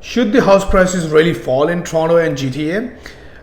Should the house prices really fall in Toronto and GTA?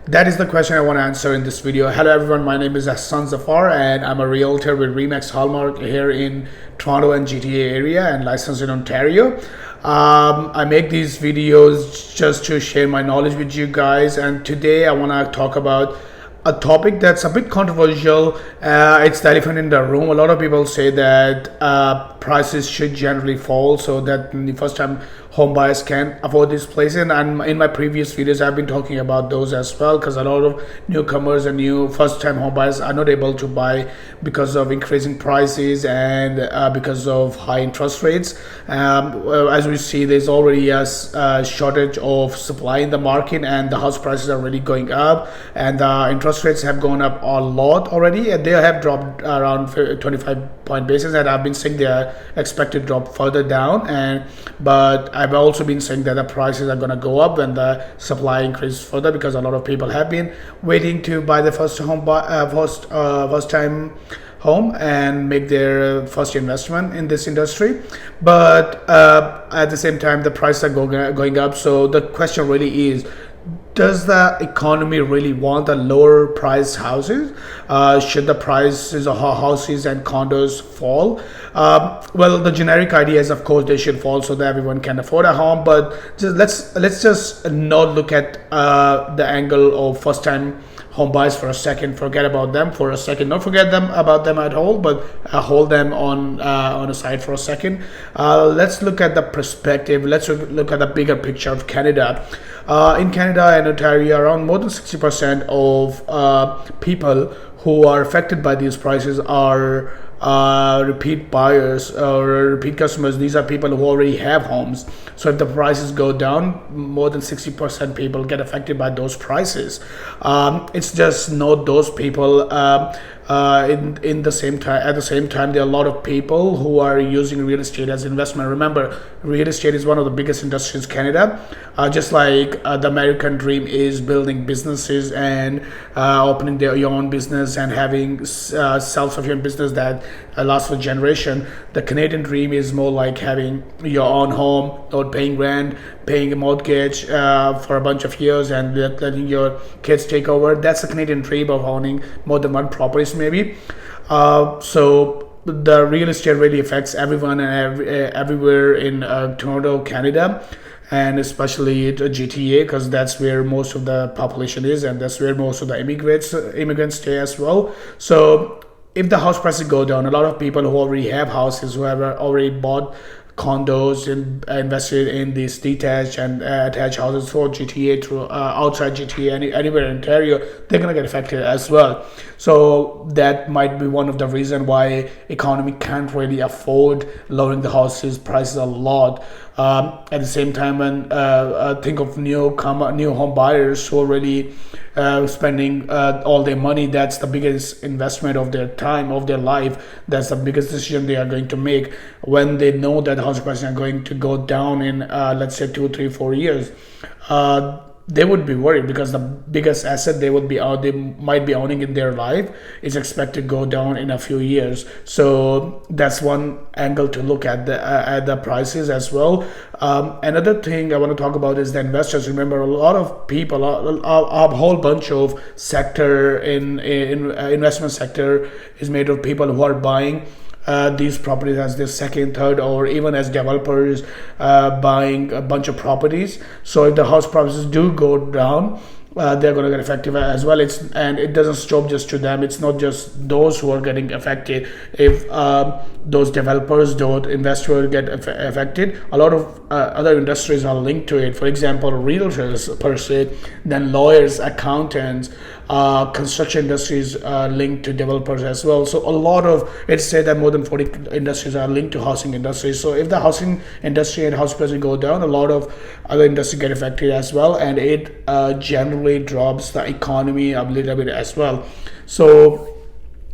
That is the question I want to answer in this video. Hello everyone, my name is Hassan Zafar and I'm a realtor with Remax Hallmark here in Toronto and GTA area and licensed in Ontario. I make these videos just to share my knowledge with you guys, and today I want to talk about a topic that's a bit controversial. It's the elephant in the room. A lot of people say that prices should generally fall so that the first time home buyers can afford these places. And in my previous videos, I've been talking about those as well, because a lot of newcomers and new first time home buyers are not able to buy because of increasing prices and because of high interest rates. As we see, there's already a shortage of supply in the market, and the house prices are really going up, and interest rates have gone up a lot already, and they have dropped around 25 point basis, and I've been saying they are expected to drop further down. But I've also been saying that the prices are going to go up when the supply increases further, because a lot of people have been waiting to buy the first time home and make their first investment in this industry. But at the same time, the prices are going up. So the question really is, does the economy really want the lower price houses? Should the prices of houses and condos fall? Well, the generic idea is, of course, they should fall so that everyone can afford a home. But let's just not look at the angle of first time home buyers for a second. Forget about them for a second. Not forget them about them at all, but hold them on a side for a second. Let's look at the perspective. Let's look at the bigger picture of Canada. In Canada and Ontario, around more than 60% of people who are affected by these prices are repeat buyers or repeat customers. These are people who already have homes. So if the prices go down, more than 60% people get affected by those prices. It's just not those people. In the same time, at the same time, there are a lot of people who are using real estate as investment. Remember, real estate is one of the biggest industries in Canada. Just like the American dream is building businesses and opening your own business and having self-sufficient business that lasts for generation. The Canadian dream is more like having your own home, not paying rent, paying a mortgage for a bunch of years, and letting your kids take over. That's the Canadian dream of owning more than one properties, maybe. So the real estate really affects everyone and everywhere in Toronto, Canada, and especially GTA, because that's where most of the population is, and that's where most of the immigrants stay as well. So if the house prices go down, a lot of people who already have houses, who have already bought condos and invested in these detached and attached houses for GTA, through outside GTA, anywhere in Ontario, they're gonna get affected as well. So that might be one of the reasons why economy can't really afford lowering the houses prices a lot. At the same time, when think of new home buyers who are really spending all their money, that's the biggest investment of their time, of their life. That's the biggest decision they are going to make when they know that house prices are going to go down in let's say 2, 3, 4 years. They would be worried, because the biggest asset they might be owning in their life is expected to go down in a few years. So that's one angle to look at the prices as well. Another thing I want to talk about is the investors. Remember, a lot of people, a whole bunch of sector in investment sector is made of people who are buying these properties as their second, third, or even as developers buying a bunch of properties. So if the house prices do go down, they're going to get affected as well. And it doesn't stop just to them. It's not just those who are getting affected. If those developers, those investors get affected, a lot of other industries are linked to it. For example, realtors per se, then lawyers, accountants, construction industries linked to developers as well. So a lot of, it's said that more than 40 industries are linked to housing industry. So if the housing industry and house prices go down, a lot of other industries get affected as well, and it generally drops the economy a little bit as well. So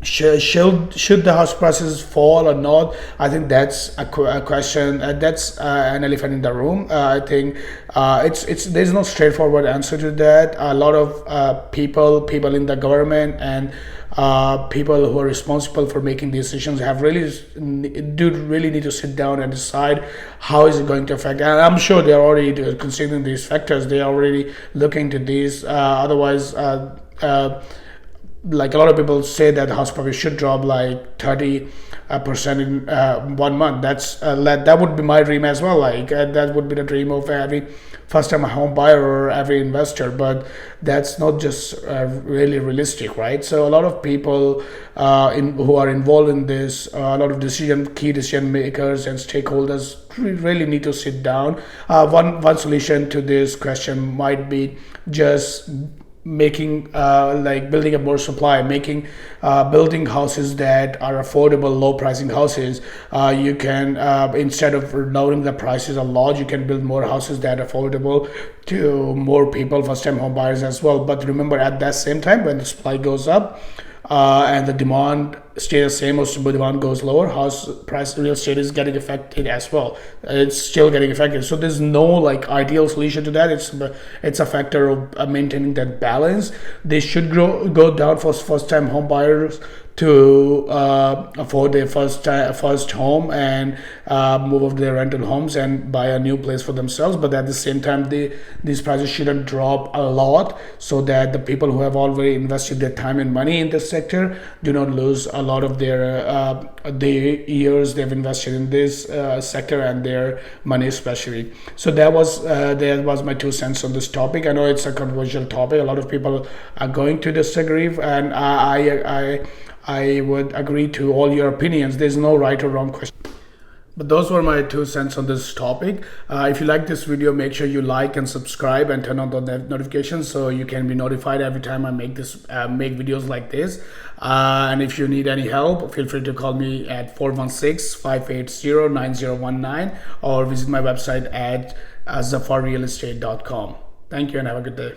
should the house prices fall or not? I think that's a question. That's an elephant in the room. I think it's there's no straightforward answer to that. A lot of people in the government and people who are responsible for making decisions have really need to sit down and decide how is it going to affect. And I'm sure they're already considering these factors. They are already looking to these. Otherwise. Like a lot of people say that house prices should drop like 30% in 1 month. That would be my dream as well. Like that would be the dream of every first-time home buyer or every investor. But that's not just really realistic, right? So a lot of people who are involved in this, a lot of key decision makers and stakeholders really need to sit down. One solution to this question might be just making like building up more supply, making building houses that are affordable, low pricing houses. You can instead of lowering the prices a lot, you can build more houses that are affordable to more people, first time home buyers as well. But remember, at that same time, when the supply goes up and the demand stays the same or demand goes lower, house price real estate is getting affected as well. It's still getting affected. So there's no like ideal solution to that. It's a factor of maintaining that balance. They should go down for first time home buyers to afford their first home and move over to their rental homes and buy a new place for themselves. But at the same time, these prices shouldn't drop a lot, so that the people who have already invested their time and money in this sector do not lose a lot of their the years they've invested in this sector and their money especially. So that was my 2 cents on this topic. I know it's a controversial topic. A lot of people are going to disagree, and I would agree to all your opinions. There's no right or wrong question. But those were my 2 cents on this topic. If you like this video, make sure you like and subscribe and turn on the notifications so you can be notified every time I make videos like this. And if you need any help, feel free to call me at 416-580-9019 or visit my website at zafarrealestate.com. Thank you and have a good day.